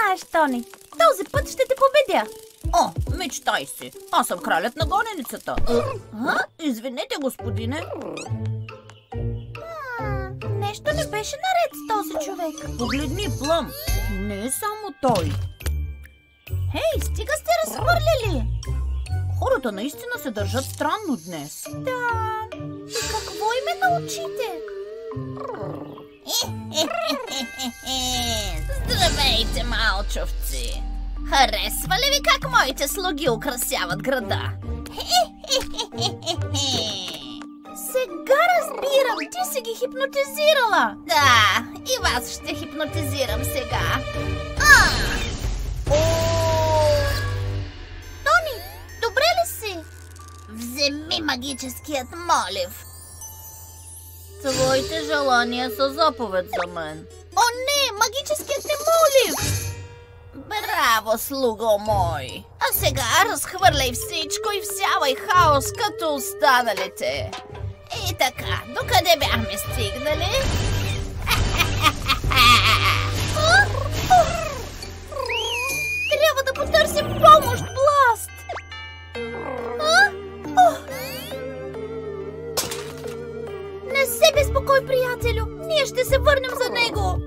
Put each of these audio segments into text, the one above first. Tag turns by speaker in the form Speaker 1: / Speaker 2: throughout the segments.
Speaker 1: знаеш, Тони, този път ще те победя.
Speaker 2: О, мечтай си. Аз съм кралят на гоненицата. Извинете, господине.
Speaker 1: Нещо не беше наред с този човек.
Speaker 2: Погледни, Плъм. Не е само той.
Speaker 1: Хей, стига сте разхвърляли.
Speaker 2: Хората наистина се държат странно днес.
Speaker 1: Да. И какво им научите?
Speaker 2: Здравейте, малчовци! Харесва ли ви как моите слуги украсяват града?
Speaker 1: Сега разбирам, ти си ги хипнотизирала.
Speaker 2: Да, и вас ще хипнотизирам сега.
Speaker 1: Тони, добре ли си?
Speaker 2: Вземи магическият молив. Твоите желания са заповед за мен.
Speaker 1: О, не, магическият те молив!
Speaker 2: Браво, слуго мой! А сега разхвърляй всичко и всявай хаос като останалите. И така, докъде бяхме стигнали?
Speaker 1: Трябва да потърсим помощ, Бласт! Не се безпокой, приятелю! Ние ще се върнем за него!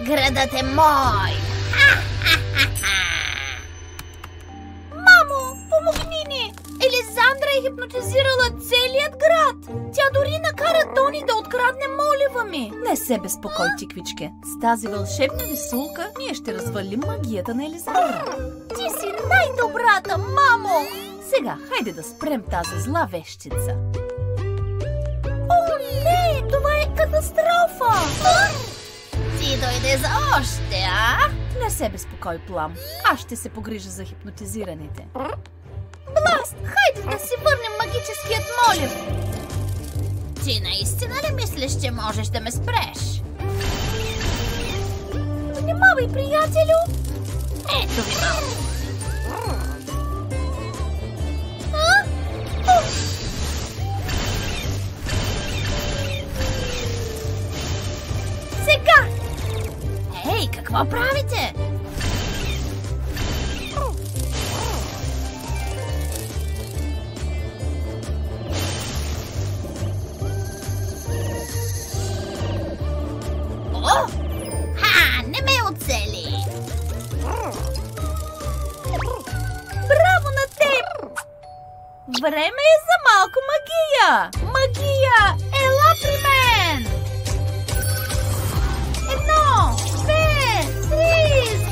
Speaker 2: Градът е мой!
Speaker 1: Мамо, помогни ни! Елизандра е хипнотизирала целият град! Тя дори накара Тони да открадне молива ми!
Speaker 3: Не се безпокой, тиквичке. С тази вълшебна висулка ние ще развалим магията на Елизандра.
Speaker 1: Ти си най-добрата, мамо!
Speaker 3: Сега, хайде да спрем тази зла вещица.
Speaker 1: О, не! Това е катастрофа!
Speaker 2: Ти дойде за още, а?
Speaker 3: Не се безпокой, Плам. Аз ще се погрижа за хипнотизираните.
Speaker 1: Бласт, хайде да си върнем магическият молив!
Speaker 2: Ти наистина ли мислиш, че можеш да ме спреш?
Speaker 1: Внимавай, приятелю!
Speaker 2: Ето ви малко.
Speaker 1: Сега!
Speaker 2: Ей, какво правите? О! Не ме оцели!
Speaker 1: Браво на теб! Време е за малко магия! Магия! Ела при мен! 1, 2, 3!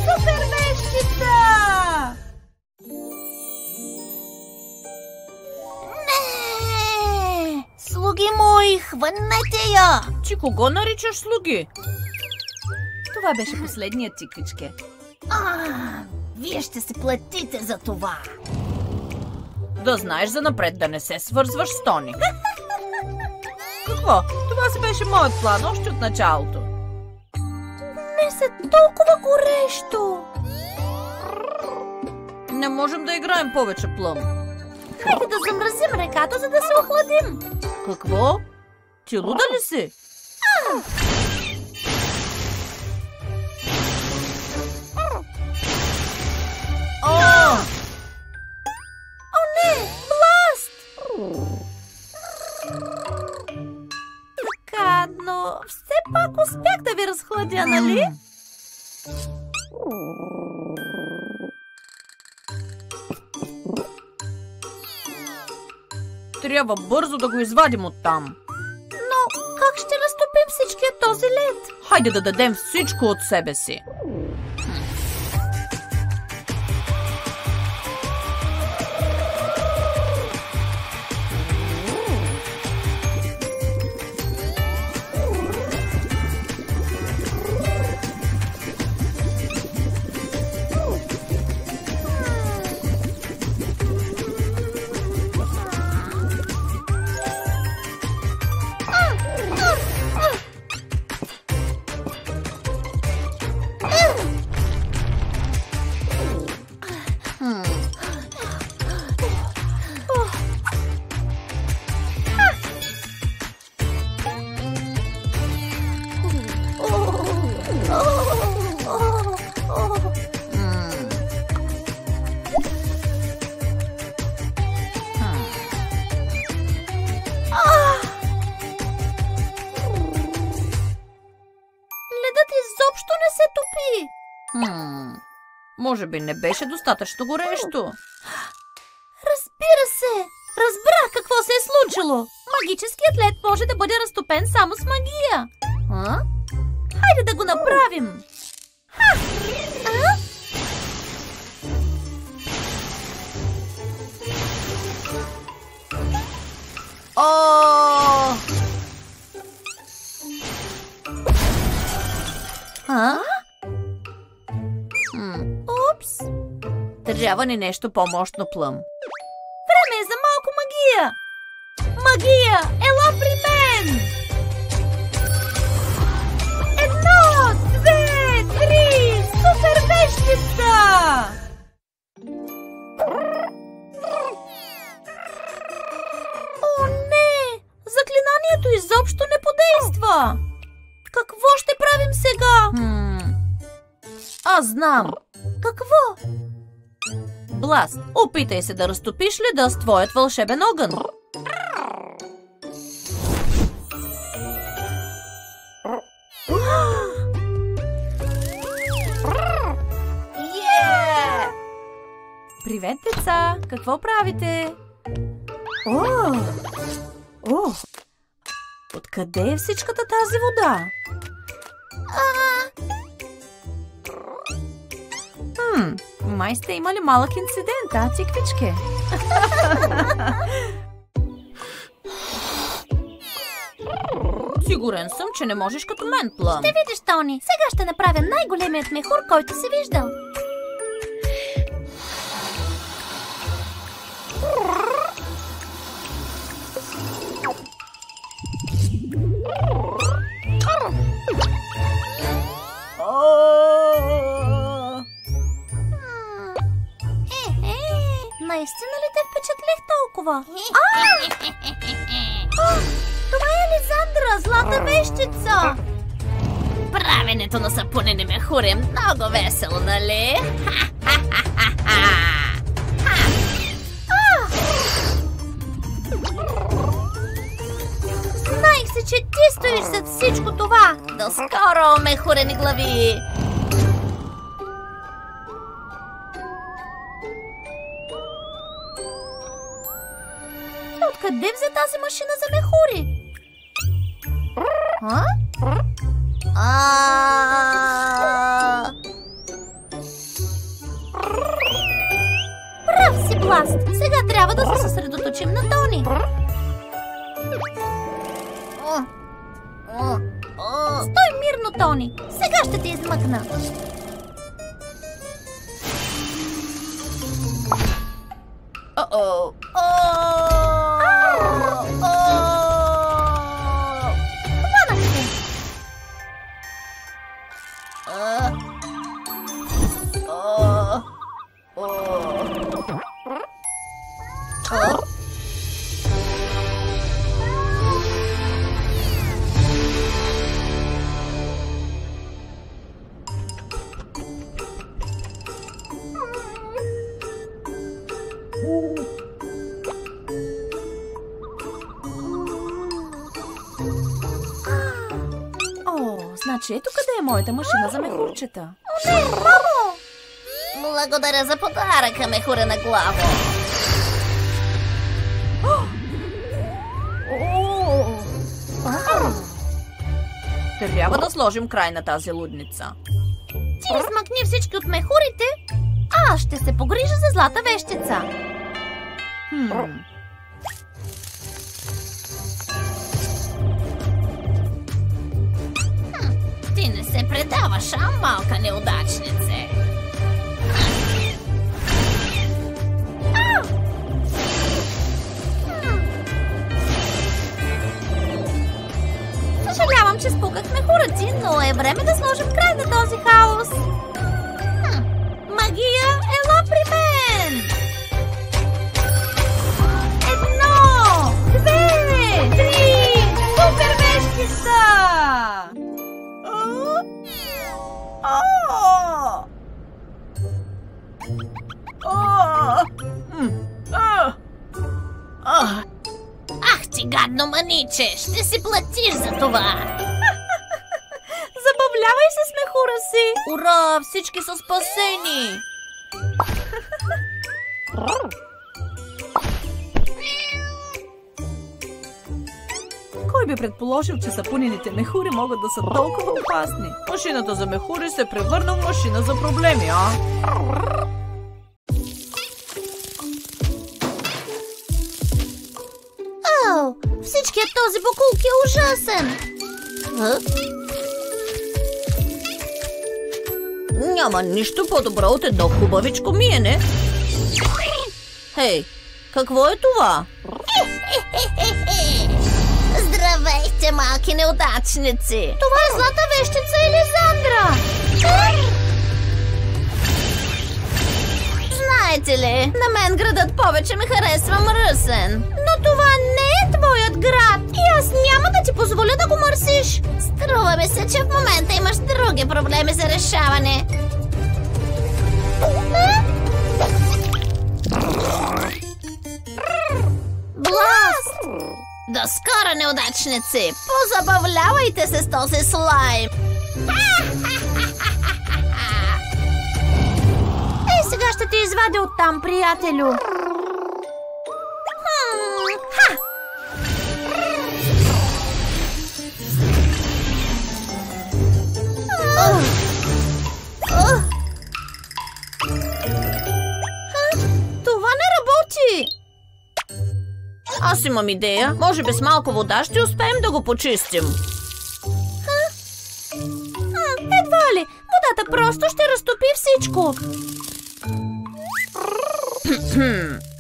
Speaker 1: Супер вещица!
Speaker 2: Не! Слуги мои, хванете я! Ти кого наричаш слуги?
Speaker 3: Това беше последният, тиквичке.
Speaker 2: Вие ще се платите за това. Да знаеш занапред да не се свързваш с Тони. Какво? Това си беше моят план още от началото.
Speaker 1: Днес е толкова горещо!
Speaker 2: Не можем да играем повече, Плъм.
Speaker 1: Хайде да замразим реката, за да се охладим!
Speaker 2: Какво? Ти луда ли си?
Speaker 1: О, не! Бласт! Така, но все пак успях да ви разхладя, нали?
Speaker 2: Трябва бързо да го извадим оттам.
Speaker 1: Но как ще разтопим всичкия този лед?
Speaker 2: Хайде да дадем всичко от себе си.
Speaker 1: изобщо не се топи.
Speaker 3: Може би не беше достатъчно горещо.
Speaker 1: Разбира се! Разбрах какво се е случило. Магическият лед може да бъде разтопен само с магия. Хайде да го направим. Упс!
Speaker 3: Трябва ни нещо по-мощно, Плъм.
Speaker 1: Време е за малко магия! Магия! Ела при мен! 1, 2, 3! Супер вещица! О, не! Заклинанието изобщо не подейства! Какво ще правим сега?
Speaker 3: Аз знам.
Speaker 1: Какво?
Speaker 3: Бласт, опитай се да разтопиш леда с твоят вълшебен огън. Привет, деца! Какво правите? Откъде е всичката тази вода? Май сте имали малък инцидент, циквичке? Сигурен съм, че не можеш като мен, Плъм.
Speaker 1: Ще видиш, Тони. Сега ще направя най-големият мехур, който си виждал. Наистина ли те впечатлих толкова? Това е Ализандра, злата вещица!
Speaker 2: Правенето на сапунени мехури е много весело, нали?
Speaker 1: Знаех си, че ти стоиш зад всичко това!
Speaker 2: До скоро, мехурени глави!
Speaker 1: Откъде взе тази машина за мехури? Прав си, Бласт! Сега трябва да се съсредоточим на Тони. Стой мирно, Тони! Сега ще те измъкна.
Speaker 3: Значи ето къде е моята машина за мехурчета.
Speaker 1: О, не, мамо!
Speaker 2: Благодаря за подаръка, мехурена главо.
Speaker 3: Трябва да сложим край на тази лудница.
Speaker 1: Ти измъкни всички от мехурите, а аз ще се погрижа за злата вещица.
Speaker 2: Ти не се предаваш, малка неудачнице.
Speaker 1: Съжалявам, че спуках мехура ти, но е време да сложим край на този хаос. Магия, ела при мен! 1, 2, 3, супер вещица!
Speaker 2: Ах ти, гадно маниче! Ще си платиш за това!
Speaker 1: Забавлявай се с мехура си!
Speaker 2: Ура! Всички са спасени!
Speaker 3: Кой би предположил, че сапунените мехури могат да са толкова опасни? Машината за мехури се превърна в машина за проблеми, а?
Speaker 1: Ау, всичкият този бокулк е ужасен!
Speaker 2: Няма нищо по-добро от едно хубавичко миене. Хей, какво е това? Здравейте, малки неудачници!
Speaker 1: Това е злата вещица Елизандра!
Speaker 2: Знаете ли, на мен градът повече ми харесва мръсен.
Speaker 1: Но това не е твоят град и аз няма да ти позволя да го мърсиш.
Speaker 2: Струва ми се, че в момента имаш други проблеми за решаване. Бласт! До скоро, неудачници! Позабавлявайте се с този слайм!
Speaker 1: Ей, сега ще те извадя оттам, приятелю.
Speaker 2: Това не работи! Аз имам идея. Може би с малко вода ще успеем да го почистим.
Speaker 1: Едва ли, водата просто ще разтопи всичко.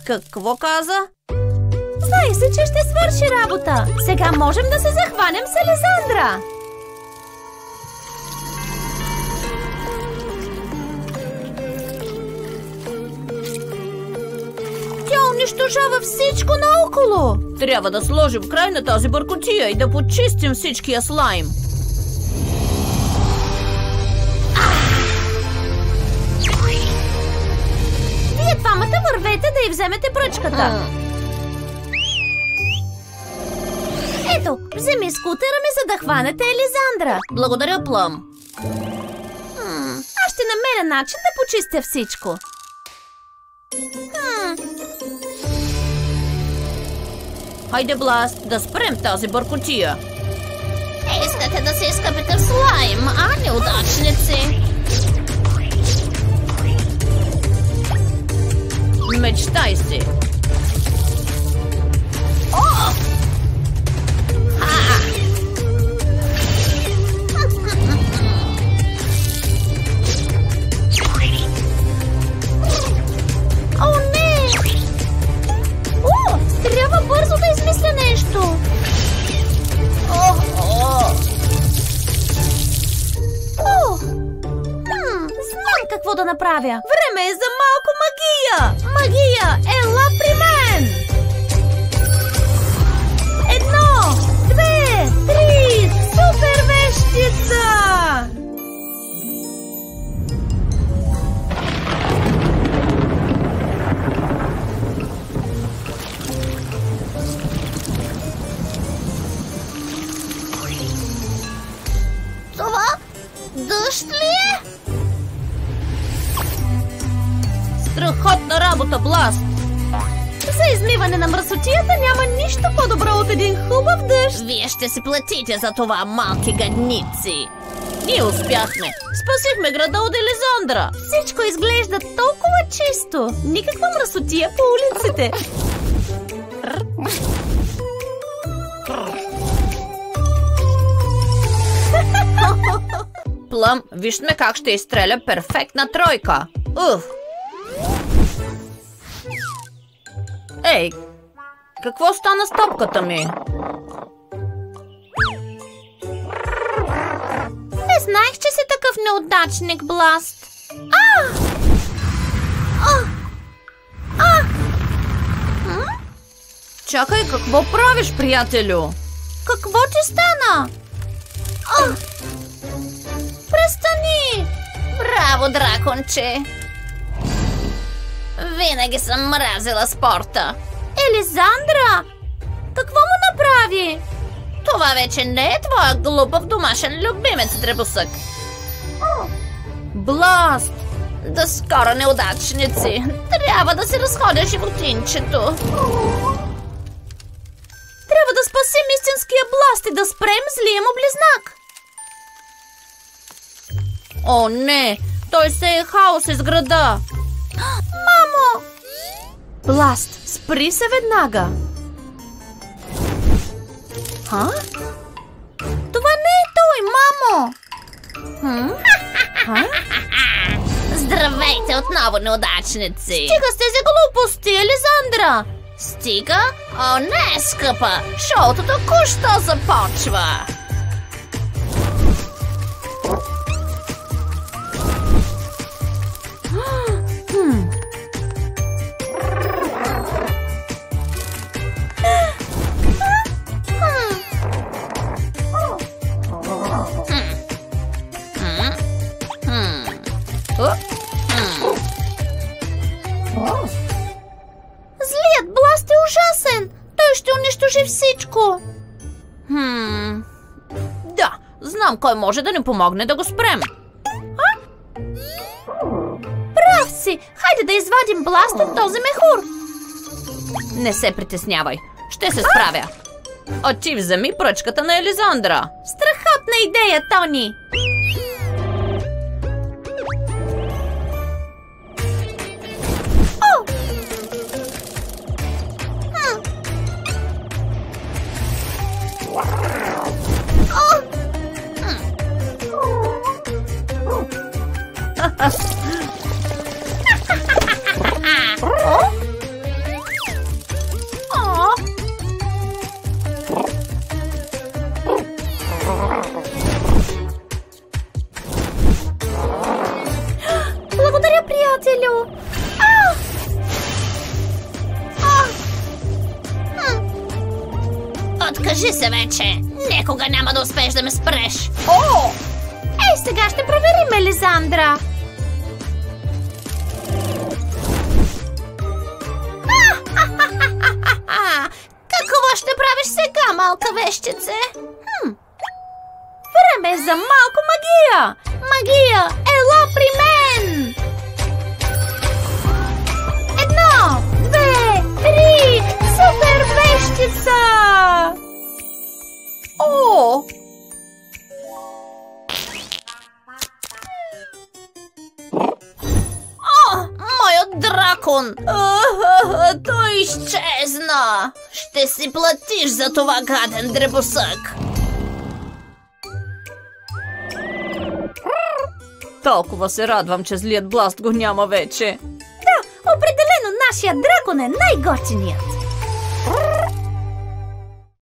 Speaker 2: Какво каза?
Speaker 1: Знай се, че ще свърши работа. Сега можем да се захванем с Елизандра. Тя унищожава всичко наоколо.
Speaker 2: Трябва да сложим край на тази бъркотия и да почистим всичкия слайм.
Speaker 1: Вие двамата вървете да й вземете пръчката. Ето, вземи скутера ми, за да хванете Елизандра.
Speaker 2: Благодаря, Плъм.
Speaker 1: Аз ще намеря начин да почистя всичко.
Speaker 2: Хайде, Бласт, да спрем тази бъркотия. Искате да се изкъпите в слайм, а, неудачници? Мечтай си. О! Ха!
Speaker 1: О, не! О, трябва бързо да измисля нещо. Знам какво да направя. Време е за малко магия. Магия, ела при мен. 1, 2, 3, супер вещица!
Speaker 2: Това дъжд ли е? Страхотна работа, Бласт!
Speaker 1: За измиване на мръсотията няма нищо по-добро от един хубав дъжд.
Speaker 2: Вие ще си платите за това, малки гадници! Ние успяхме! Спасихме града от Елизандра!
Speaker 1: Всичко изглежда толкова чисто. Никаква мръсотия по улиците.
Speaker 2: Плъм, вижте как ще изстреля перфектна тройка! Уф! Ей! Какво стана с топката ми?
Speaker 1: Не знаех, че си такъв неудачник, Бласт.
Speaker 2: Чакай, какво правиш, приятелю?
Speaker 1: Какво ти стана? Престани!
Speaker 2: Браво, драконче! Винаги съм мразила спорта.
Speaker 1: Елизандра! Какво му направи?
Speaker 2: Това вече не е твоя глупав домашен любимец, дребосък.
Speaker 3: Бласт!
Speaker 2: До скоро, неудачници! Трябва да се разходя животинчето!
Speaker 1: Трябва да спасим истинския Бласт и да спрем злия му близнак.
Speaker 3: О, не! Той се е хаос из града!
Speaker 1: Мамо!
Speaker 3: Бласт, спри се веднага! Ха?
Speaker 1: Това не е той, мамо!
Speaker 2: Здравейте отново, неудачници!
Speaker 1: Стига с тези глупости, Елизандра!
Speaker 2: Стига? О, не, скъпа! Шоуто току-що започва!
Speaker 1: Злият Бласт е ужасен! Той ще унищожи всичко!
Speaker 3: Да, знам кой може да ни помогне да го спрем.
Speaker 1: Прав си! Хайде да извадим Бласт от този мехур!
Speaker 3: Не се притеснявай, ще се справя. А ти вземи пръчката на Елизандра.
Speaker 1: Страхотна идея, Тони! Благодаря, приятелю!
Speaker 2: Откажи се вече! Никога няма да успееш да ме спреш!
Speaker 1: Ей, сега ще проверим, Елизандра!
Speaker 2: Какво ще правиш сега, малка вещице?
Speaker 1: Време е за малко магия! Магия, ела при мен! 1, 2, 3, супер вещица!
Speaker 3: О!
Speaker 2: Моят дракон! Той изчезна! Ще си платиш за това, гаден дребосък!
Speaker 3: Толкова се радвам, че злият Бласт го няма вече.
Speaker 1: Да, определено нашия дракон е най-готиният!